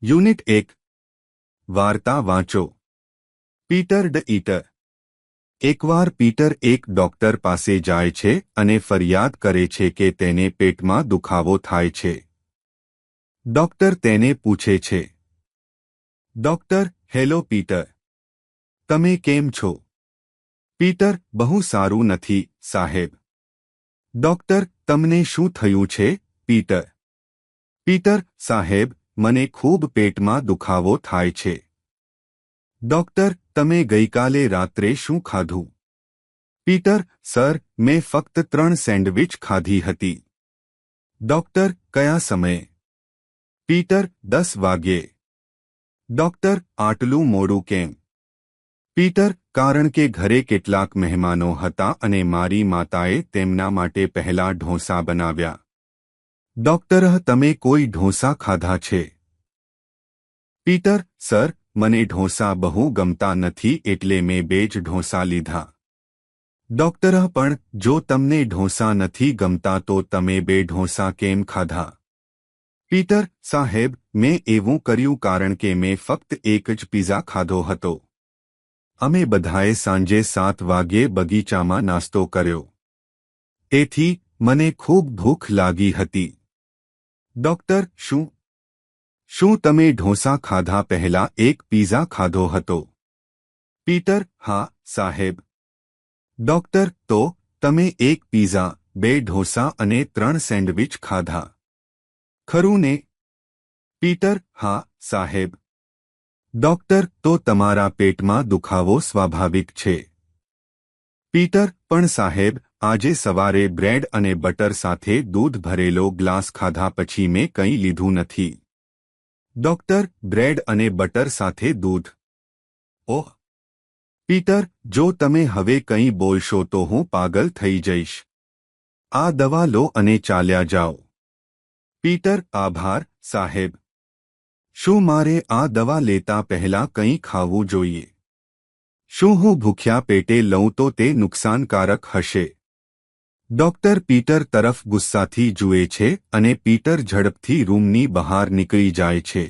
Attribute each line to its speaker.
Speaker 1: Unit 1 વાર્તા વાંચો Peter the eater. એકવાર પીટર એક ડોક્ટર પાસે જાય છે અને ફરિયાદ કરે છે કે તેને પેટમાં દુખાવો થાય છે। ડોક્ટર તેને પૂછે છે, ડોક્ટર, હેલો પીટર, તમે કેમ છો? પીટર, બહુ સારું નથી સાહેબ। ડોક્ટર, તમને શું થયું છે પીટર? પીટર, સાહેબ, મને ખૂબ પેટમાં દુખાવો થાય છે। ડોક્ટર, તમે ગઈકાલે રાત્રે શું ખાધું? પીટર, સર, મેં ફક્ત 3 સેન્ડવિચ ખાધી હતી। ડોક્ટર, કયા સમયે? પીટર, 10 વાગ્યે। ડોક્ટર, આટલું મોડું કેમ? પીટર, કારણ કે ઘરે કેટલાક મહેમાનો હતા અને મારી માતાએ તેમના માટે પહેલા ઢોસા બનાવ્યા। ડોક્ટર, તમે કોઈ ઢોસા ખાધા છે? પીટર, સર, મને ઢોસા બહુ ગમતા નથી એટલે મેં 2 જ ઢોસા લીધા। ડોક્ટર, પણ જો તમને ઢોસા નથી ગમતા તો તમે 2 ઢોસા કેમ ખાધા? પીટર, સાહેબ, મેં એવું કર્યું કારણ કે મેં ફક્ત એક જ પિઝા ખાધો હતો। અમે બધાએ સાંજે 7 વાગ્યે બગીચામાં નાસ્તો કર્યો, તેથી મને ખૂબ ભૂખ લાગી હતી। ડોક્ટર, શું તમે ઢોસા ખાધા પહેલા એક પિઝા ખાધો હતો? પીટર, હા સાહેબ। ડોક્ટર, તો તમે એક પિઝા, 2 ઢોસા અને 3 સેન્ડવિચ ખાધા, ખરું ને? પીટર, હા સાહેબ। ડોક્ટર, તો તમારા પેટમાં દુખાવો સ્વાભાવિક છે। પીટર, પણ સાહેબ, આજે સવારે બ્રેડ અને બટર સાથે દૂધ ભરેલો ગ્લાસ ખાધા પછી મેં કંઈ લીધું નથી। ડોક્ટર, બ્રેડ અને બટર સાથે દૂધ? ઓહ! પીટર, જો તમે હવે કંઈ બોલશો તો હું પાગલ થઈ જઈશ। આ દવા લો અને ચાલ્યા જાઓ। પીટર, આભાર સાહેબ। શું મારે આ દવા લેતા પહેલા કંઈ ખાવું જોઈએ? શું હું ભૂખ્યા પેટે લઉં તો તે નુકસાનકારક હશે? ડોક્ટર પીટર તરફ ગુસ્સાથી જુએ છે અને પીટર ઝડપથી રૂમની બહાર નીકળી જાય છે।